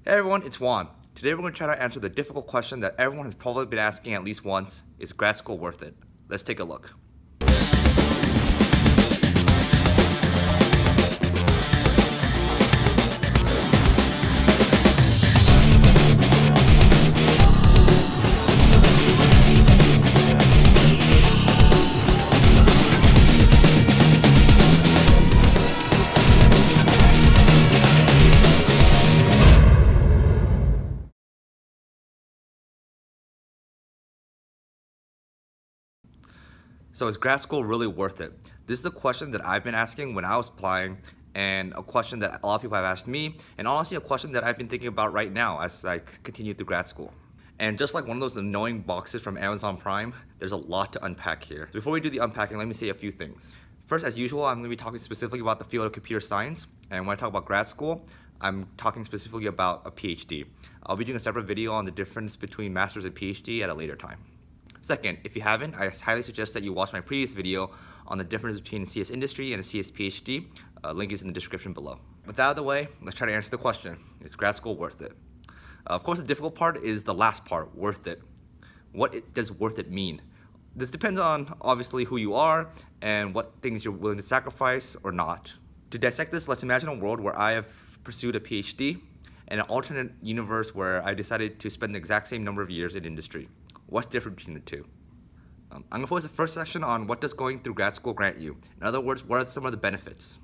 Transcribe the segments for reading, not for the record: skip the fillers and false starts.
Hey everyone, it's Juan. Today we're going to try to answer the difficult question that everyone has probably been asking at least once: is grad school worth it? Let's take a look. So is grad school really worth it? This is a question that I've been asking when I was applying, and a question that a lot of people have asked me, and honestly a question that I've been thinking about right now as I continue through grad school. And just like one of those annoying boxes from Amazon Prime, there's a lot to unpack here. So before we do the unpacking, let me say a few things. First, as usual, I'm going to be talking specifically about the field of computer science, and when I talk about grad school, I'm talking specifically about a PhD. I'll be doing a separate video on the difference between master's and PhD at a later time. Second, if you haven't, I highly suggest that you watch my previous video on the difference between a CS industry and a CS PhD. Link is in the description below. With that out of the way, let's try to answer the question: is grad school worth it? Of course, the difficult part is the last part, worth it. What does worth it mean? This depends on, obviously, who you are and what things you're willing to sacrifice or not. To dissect this, let's imagine a world where I have pursued a PhD and an alternate universe where I decided to spend the exact same number of years in industry. What's different between the two? I'm going to focus the first section on what does going through grad school grant you. In other words, what are some of the benefits?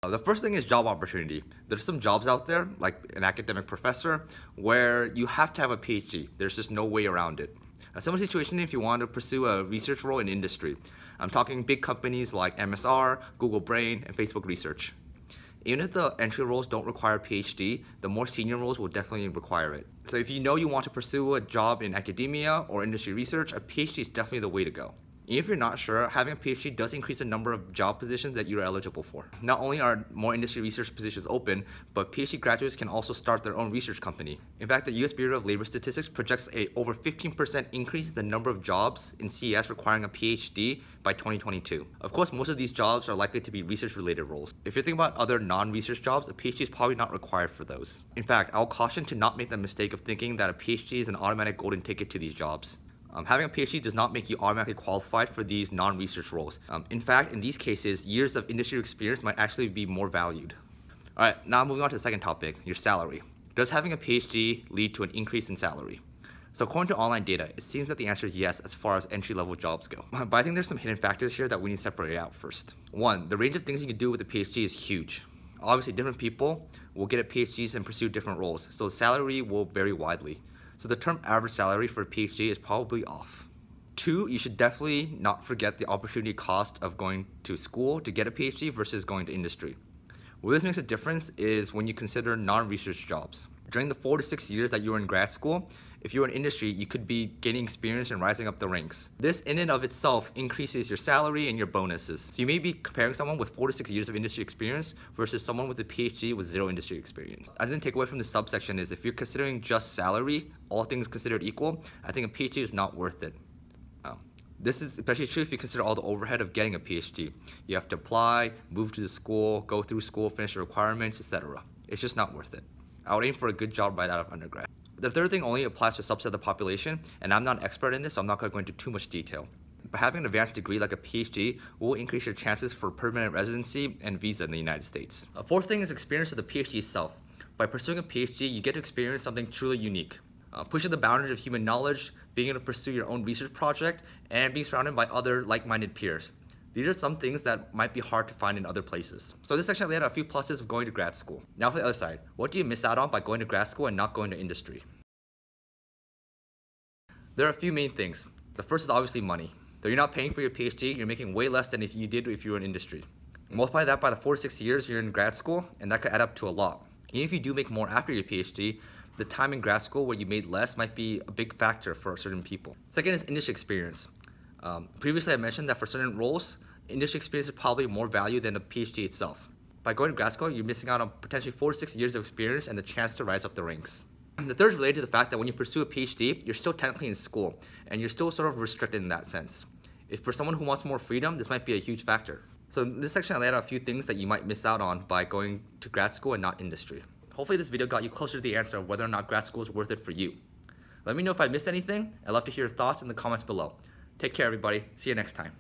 The first thing is job opportunity. There's some jobs out there, like an academic professor, where you have to have a PhD. There's just no way around it. A similar situation if you want to pursue a research role in industry. I'm talking big companies like MSR, Google Brain, and Facebook Research. Even if the entry roles don't require a PhD, the more senior roles will definitely require it. So if you know you want to pursue a job in academia or industry research, a PhD is definitely the way to go. Even if you're not sure, having a PhD does increase the number of job positions that you're eligible for. Not only are more industry research positions open, but PhD graduates can also start their own research company. In fact, the US Bureau of Labor Statistics projects a over 15% increase in the number of jobs in CS requiring a PhD by 2022. Of course, most of these jobs are likely to be research-related roles. If you're thinking about other non-research jobs, a PhD is probably not required for those. In fact, I'll caution to not make the mistake of thinking that a PhD is an automatic golden ticket to these jobs. Having a PhD does not make you automatically qualified for these non-research roles. In fact, in these cases, years of industry experience might actually be more valued. All right, now moving on to the second topic, your salary. Does having a PhD lead to an increase in salary? So according to online data, it seems that the answer is yes as far as entry-level jobs go. But I think there's some hidden factors here that we need to separate out first. One, the range of things you can do with a PhD is huge. Obviously, different people will get a PhDs and pursue different roles, so the salary will vary widely. So the term average salary for a PhD is probably off. Two, you should definitely not forget the opportunity cost of going to school to get a PhD versus going to industry. Where this makes a difference is when you consider non-research jobs. During the 4 to 6 years that you're in grad school, if you're in industry, you could be gaining experience and rising up the ranks. This in and of itself increases your salary and your bonuses. So you may be comparing someone with 4 to 6 years of industry experience versus someone with a PhD with 0 industry experience. I think the takeaway from this subsection is if you're considering just salary, all things considered equal, I think a PhD is not worth it. This is especially true if you consider all the overhead of getting a PhD. You have to apply, move to the school, go through school, finish the requirements, etc. It's just not worth it. I would aim for a good job right out of undergrad. The third thing only applies to a subset of the population, and I'm not an expert in this, so I'm not going to go into too much detail. But having an advanced degree like a PhD will increase your chances for permanent residency and visa in the United States. A fourth thing is experience of the PhD itself. By pursuing a PhD, you get to experience something truly unique. Pushing the boundaries of human knowledge, being able to pursue your own research project, and being surrounded by other like-minded peers. These are some things that might be hard to find in other places. So this section laid out a few pluses of going to grad school. Now for the other side, what do you miss out on by going to grad school and not going to industry? There are a few main things. The first is obviously money. Though you're not paying for your PhD, you're making way less than if you did if you were in industry. Multiply that by the 4 to 6 years you're in grad school, and that could add up to a lot. Even if you do make more after your PhD, the time in grad school where you made less might be a big factor for certain people. Second is industry experience. Previously I mentioned that for certain roles, industry experience is probably more value than a PhD itself. By going to grad school, you're missing out on potentially 4 to 6 years of experience and the chance to rise up the ranks. The third is related to the fact that when you pursue a PhD, you're still technically in school, and you're still sort of restricted in that sense. If for someone who wants more freedom, this might be a huge factor. So in this section, I laid out a few things that you might miss out on by going to grad school and not industry. Hopefully this video got you closer to the answer of whether or not grad school is worth it for you. Let me know if I missed anything. I'd love to hear your thoughts in the comments below. Take care, everybody. See you next time.